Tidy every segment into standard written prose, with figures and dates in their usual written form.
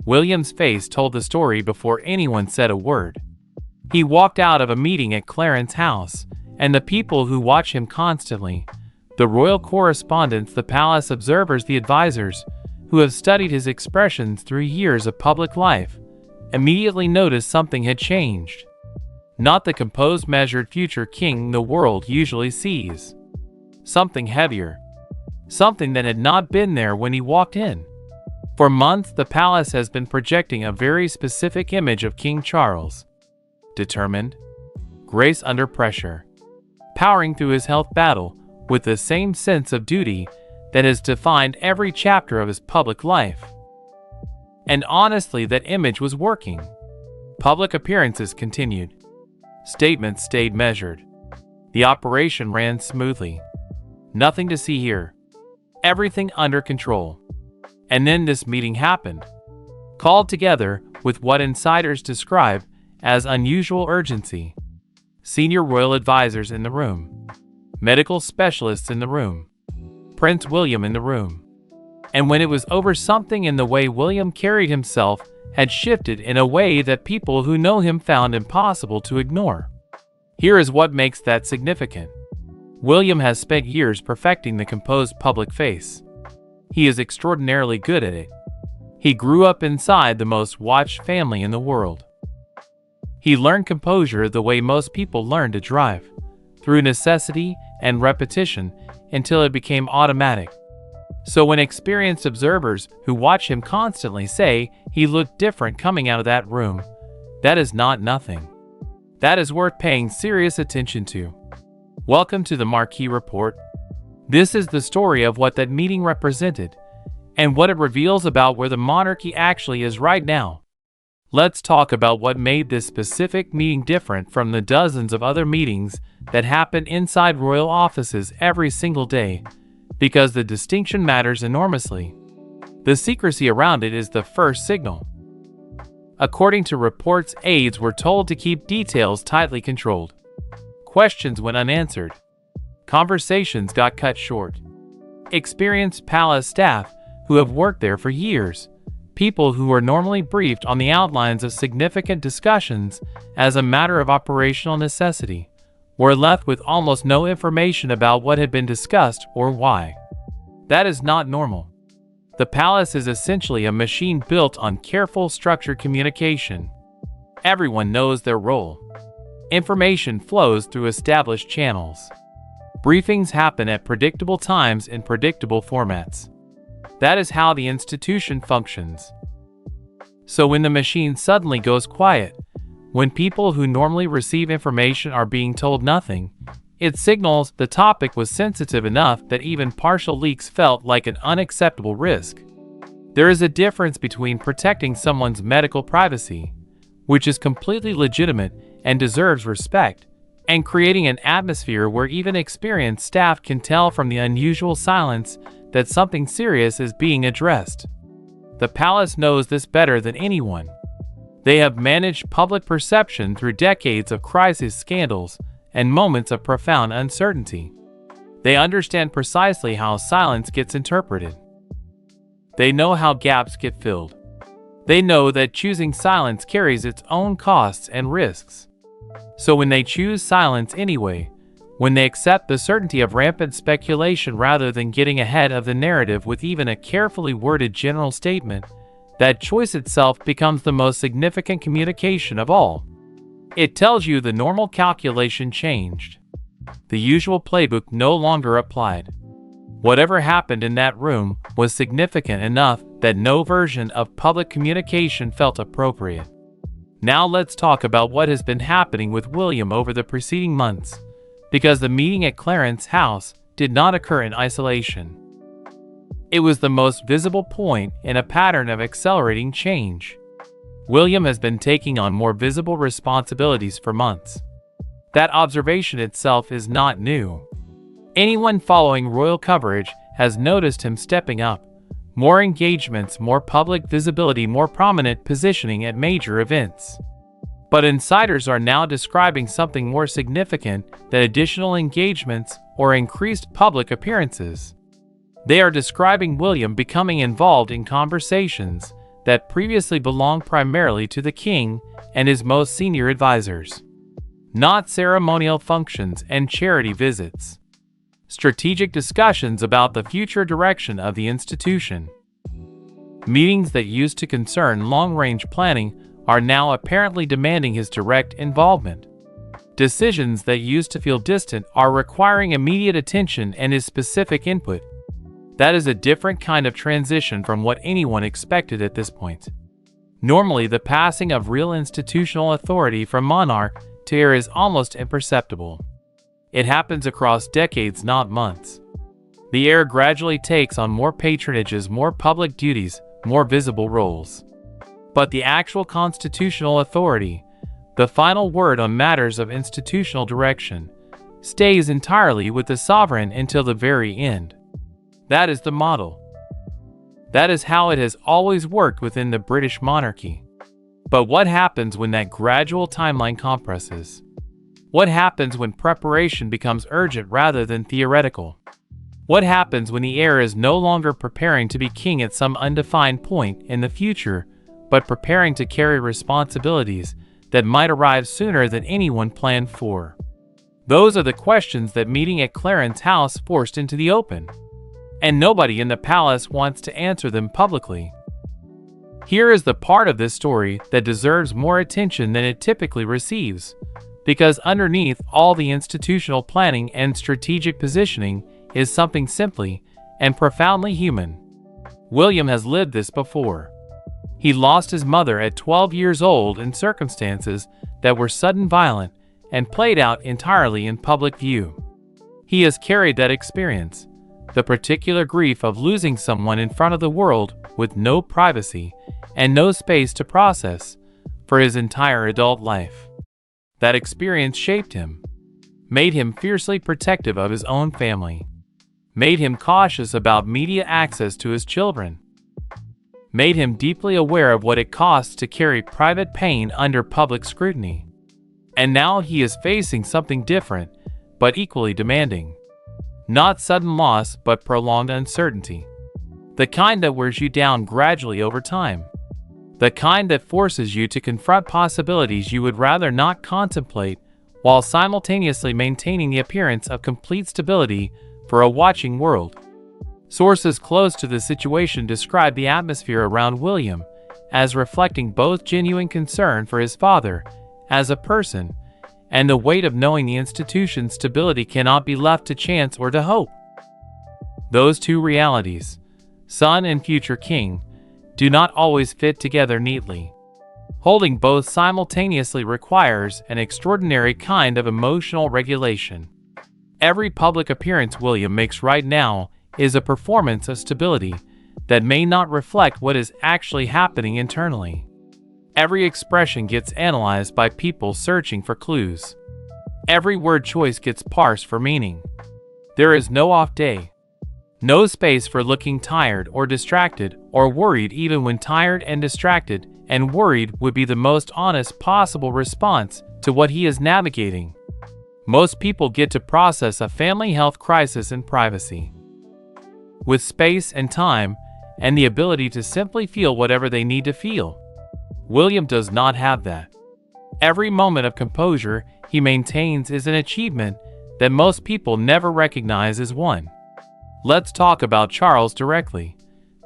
William's face told the story before anyone said a word. He walked out of a meeting at Clarence House, and the people who watch him constantly, the royal correspondents, the palace observers, the advisors, who have studied his expressions through years of public life, immediately noticed something had changed. Not the composed, measured future king the world usually sees. Something heavier. Something that had not been there when he walked in. For months, the palace has been projecting a very specific image of King Charles. Determined, grace under pressure, powering through his health battle with the same sense of duty that has defined every chapter of his public life. And honestly, that image was working. Public appearances continued. Statements stayed measured. The operation ran smoothly. Nothing to see here. Everything under control. And then this meeting happened. Called together with what insiders describe as unusual urgency. Senior royal advisors in the room. Medical specialists in the room. Prince William in the room. And when it was over, something in the way William carried himself had shifted in a way that people who know him found impossible to ignore. Here is what makes that significant. William has spent years perfecting the composed public face. He is extraordinarily good at it. He grew up inside the most watched family in the world. He learned composure the way most people learn to drive, through necessity and repetition until it became automatic. So when experienced observers who watch him constantly say he looked different coming out of that room, that is not nothing. That is worth paying serious attention to. Welcome to the Marquee Report. This is the story of what that meeting represented, and what it reveals about where the monarchy actually is right now. Let's talk about what made this specific meeting different from the dozens of other meetings that happen inside royal offices every single day, because the distinction matters enormously. The secrecy around it is the first signal. According to reports, aides were told to keep details tightly controlled. Questions went unanswered. Conversations got cut short. Experienced palace staff who have worked there for years, people who were normally briefed on the outlines of significant discussions as a matter of operational necessity, were left with almost no information about what had been discussed or why. That is not normal. The palace is essentially a machine built on careful, structured communication. Everyone knows their role. Information flows through established channels. Briefings happen at predictable times in predictable formats. That is how the institution functions. So when the machine suddenly goes quiet, when people who normally receive information are being told nothing, it signals the topic was sensitive enough that even partial leaks felt like an unacceptable risk. There is a difference between protecting someone's medical privacy, which is completely legitimate and deserves respect, and creating an atmosphere where even experienced staff can tell from the unusual silence that something serious is being addressed. The palace knows this better than anyone. They have managed public perception through decades of crisis scandals and moments of profound uncertainty. They understand precisely how silence gets interpreted. They know how gaps get filled. They know that choosing silence carries its own costs and risks. So when they choose silence anyway, when they accept the certainty of rampant speculation rather than getting ahead of the narrative with even a carefully worded general statement, that choice itself becomes the most significant communication of all. It tells you the normal calculation changed. The usual playbook no longer applied. Whatever happened in that room was significant enough that no version of public communication felt appropriate. Now let's talk about what has been happening with William over the preceding months, because the meeting at Clarence House did not occur in isolation. It was the most visible point in a pattern of accelerating change. William has been taking on more visible responsibilities for months. That observation itself is not new. Anyone following royal coverage has noticed him stepping up. More engagements, more public visibility, more prominent positioning at major events. But insiders are now describing something more significant than additional engagements or increased public appearances. They are describing William becoming involved in conversations that previously belonged primarily to the king and his most senior advisors. Not ceremonial functions and charity visits. Strategic discussions about the future direction of the institution. Meetings that used to concern long-range planning are now apparently demanding his direct involvement. Decisions that used to feel distant are requiring immediate attention and his specific input. That is a different kind of transition from what anyone expected at this point. Normally, the passing of real institutional authority from monarch to heir is almost imperceptible. It happens across decades, not months. The heir gradually takes on more patronages, more public duties, more visible roles. But the actual constitutional authority, the final word on matters of institutional direction, stays entirely with the sovereign until the very end. That is the model. That is how it has always worked within the British monarchy. But what happens when that gradual timeline compresses? What happens when preparation becomes urgent rather than theoretical? What happens when the heir is no longer preparing to be king at some undefined point in the future, but preparing to carry responsibilities that might arrive sooner than anyone planned for? Those are the questions that meeting at Clarence House forced into the open. And nobody in the palace wants to answer them publicly. Here is the part of this story that deserves more attention than it typically receives, because underneath all the institutional planning and strategic positioning is something simply and profoundly human. William has lived this before. He lost his mother at 12 years old in circumstances that were sudden, violent, and played out entirely in public view. He has carried that experience, the particular grief of losing someone in front of the world with no privacy and no space to process, for his entire adult life. That experience shaped him, made him fiercely protective of his own family, made him cautious about media access to his children, made him deeply aware of what it costs to carry private pain under public scrutiny. And now he is facing something different, but equally demanding. Not sudden loss, but prolonged uncertainty. The kind that wears you down gradually over time. The kind that forces you to confront possibilities you would rather not contemplate, while simultaneously maintaining the appearance of complete stability for a watching world. Sources close to the situation describe the atmosphere around William as reflecting both genuine concern for his father as a person and the weight of knowing the institution's stability cannot be left to chance or to hope. Those two realities, son and future king, do not always fit together neatly. Holding both simultaneously requires an extraordinary kind of emotional regulation. Every public appearance William makes right now is a performance of stability that may not reflect what is actually happening internally. Every expression gets analyzed by people searching for clues. Every word choice gets parsed for meaning. There is no off day. No space for looking tired or distracted or worried, even when tired and distracted and worried would be the most honest possible response to what he is navigating. Most people get to process a family health crisis in privacy, with space and time and the ability to simply feel whatever they need to feel. William does not have that. Every moment of composure he maintains is an achievement that most people never recognize as one. Let's talk about Charles directly,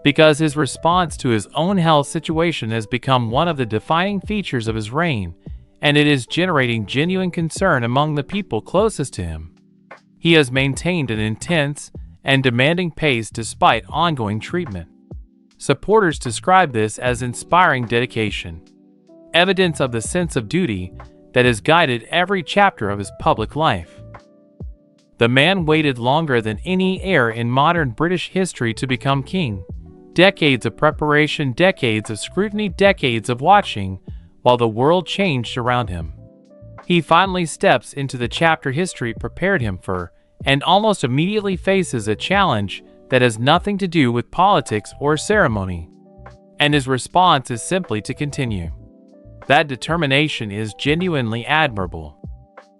because his response to his own health situation has become one of the defining features of his reign, and it is generating genuine concern among the people closest to him. He has maintained an intense and demanding pace despite ongoing treatment. Supporters describe this as inspiring dedication, evidence of the sense of duty that has guided every chapter of his public life. The man waited longer than any heir in modern British history to become king. Decades of preparation, decades of scrutiny, decades of watching while the world changed around him. He finally steps into the chapter history prepared him for, and almost immediately faces a challenge that has nothing to do with politics or ceremony. And his response is simply to continue. That determination is genuinely admirable.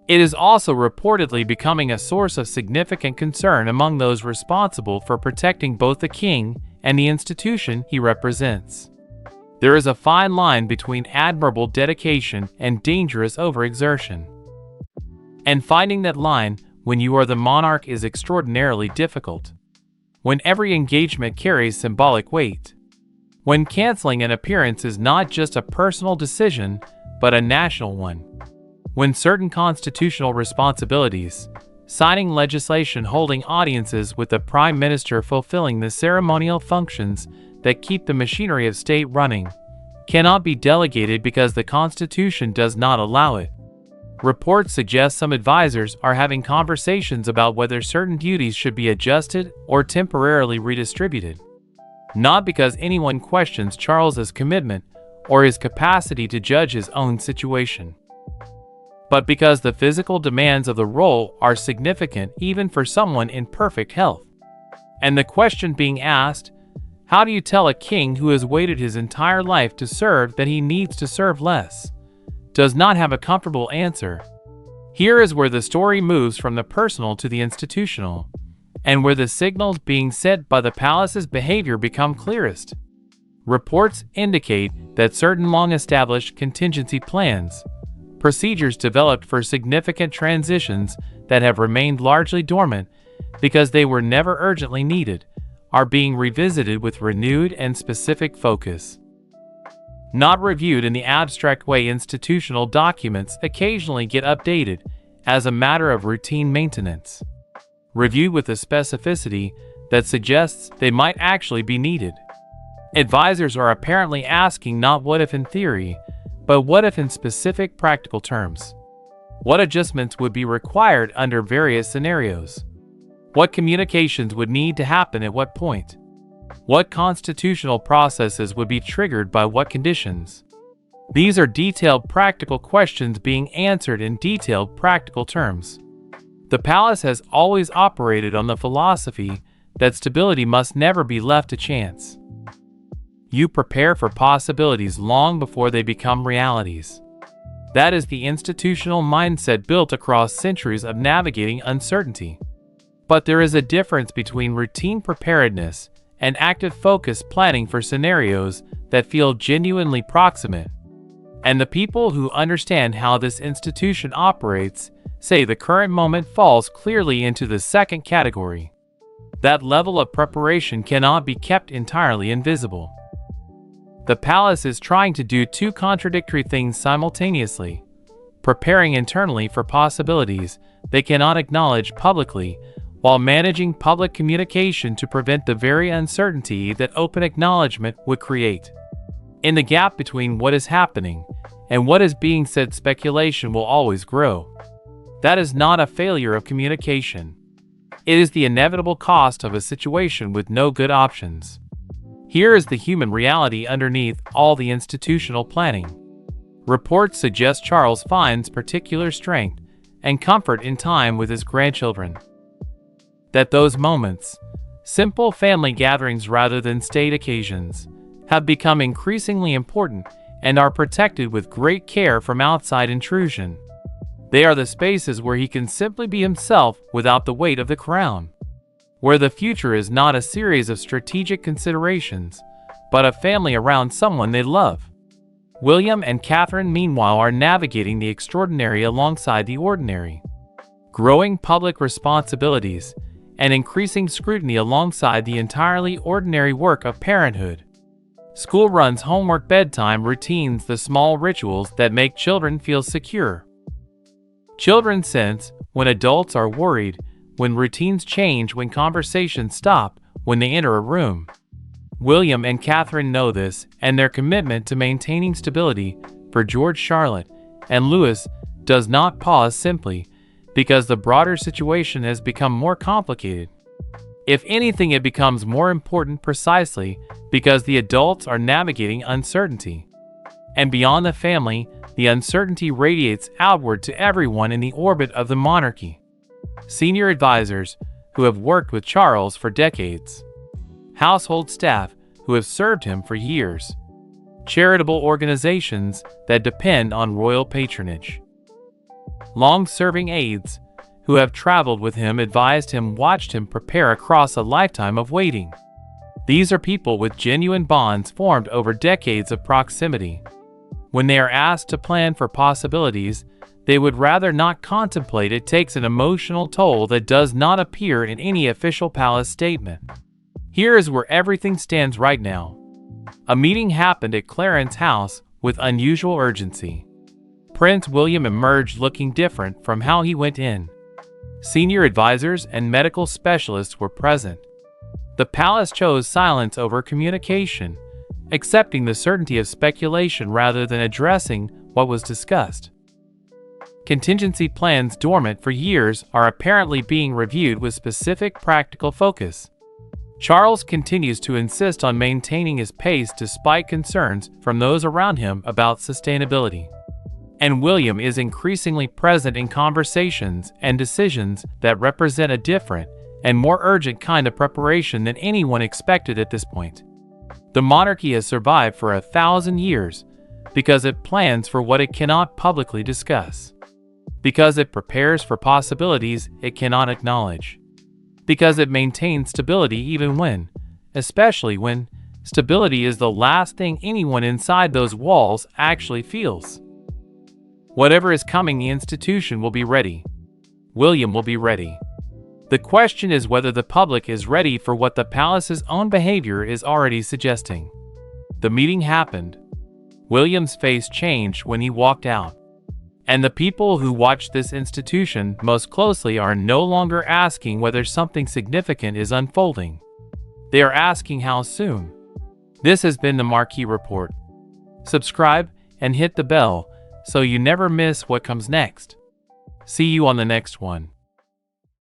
It is also reportedly becoming a source of significant concern among those responsible for protecting both the king and the institution he represents. There is a fine line between admirable dedication and dangerous overexertion. And finding that line when you are the monarch is extraordinarily difficult. When every engagement carries symbolic weight. When canceling an appearance is not just a personal decision, but a national one. When certain constitutional responsibilities, signing legislation, holding audiences with the Prime Minister, fulfilling the ceremonial functions that keep the machinery of state running, cannot be delegated because the Constitution does not allow it. Reports suggest some advisors are having conversations about whether certain duties should be adjusted or temporarily redistributed. Not because anyone questions Charles's commitment or his capacity to judge his own situation, but because the physical demands of the role are significant even for someone in perfect health. And the question being asked, how do you tell a king who has waited his entire life to serve that he needs to serve less? Does not have a comfortable answer. Here is where the story moves from the personal to the institutional, and where the signals being sent by the palace's behavior become clearest. Reports indicate that certain long-established contingency plans, procedures developed for significant transitions that have remained largely dormant because they were never urgently needed, are being revisited with renewed and specific focus. Not reviewed in the abstract way institutional documents occasionally get updated as a matter of routine maintenance. Reviewed with a specificity that suggests they might actually be needed. Advisors are apparently asking not what if in theory, but what if in specific practical terms. What adjustments would be required under various scenarios? What communications would need to happen at what point? What constitutional processes would be triggered by what conditions? These are detailed practical questions being answered in detailed practical terms. The palace has always operated on the philosophy that stability must never be left to chance. You prepare for possibilities long before they become realities. That is the institutional mindset built across centuries of navigating uncertainty. But there is a difference between routine preparedness and active focus planning for scenarios that feel genuinely proximate. And the people who understand how this institution operates say the current moment falls clearly into the second category. That level of preparation cannot be kept entirely invisible. The palace is trying to do two contradictory things simultaneously, preparing internally for possibilities they cannot acknowledge publicly, while managing public communication to prevent the very uncertainty that open acknowledgement would create. In the gap between what is happening and what is being said, speculation will always grow. That is not a failure of communication. It is the inevitable cost of a situation with no good options. Here is the human reality underneath all the institutional planning. Reports suggest Charles finds particular strength and comfort in time with his grandchildren. That those moments, simple family gatherings rather than state occasions, have become increasingly important and are protected with great care from outside intrusion. They are the spaces where he can simply be himself without the weight of the crown. Where the future is not a series of strategic considerations, but a family around someone they love. William and Catherine, meanwhile, are navigating the extraordinary alongside the ordinary. Growing public responsibilities and increasing scrutiny alongside the entirely ordinary work of parenthood. School runs, homework, bedtime routines, the small rituals that make children feel secure. Children sense when adults are worried, when routines change, when conversations stop, when they enter a room. William and Catherine know this, and their commitment to maintaining stability for George, Charlotte, and Louis does not pause simply because the broader situation has become more complicated. If anything, it becomes more important precisely because the adults are navigating uncertainty. And beyond the family, the uncertainty radiates outward to everyone in the orbit of the monarchy. Senior advisors who have worked with Charles for decades. Household staff who have served him for years. Charitable organizations that depend on royal patronage. Long-serving aides who have traveled with him, advised him, watched him prepare across a lifetime of waiting. These are people with genuine bonds formed over decades of proximity. When they are asked to plan for possibilities they would rather not contemplate, it takes an emotional toll that does not appear in any official palace statement. Here is where everything stands right now. A meeting happened at Clarence House with unusual urgency. Prince William emerged looking different from how he went in. Senior advisors and medical specialists were present. The palace chose silence over communication, accepting the certainty of speculation rather than addressing what was discussed. Contingency plans dormant for years are apparently being reviewed with specific practical focus. Charles continues to insist on maintaining his pace despite concerns from those around him about sustainability. And William is increasingly present in conversations and decisions that represent a different and more urgent kind of preparation than anyone expected at this point. The monarchy has survived for 1,000 years because it plans for what it cannot publicly discuss. Because it prepares for possibilities it cannot acknowledge. Because it maintains stability even when, especially when, stability is the last thing anyone inside those walls actually feels. Whatever is coming, the institution will be ready. William will be ready. The question is whether the public is ready for what the palace's own behavior is already suggesting. The meeting happened. William's face changed when he walked out. And the people who watch this institution most closely are no longer asking whether something significant is unfolding. They are asking how soon. This has been the Marquee Report. Subscribe and hit the bell so you never miss what comes next. See you on the next one.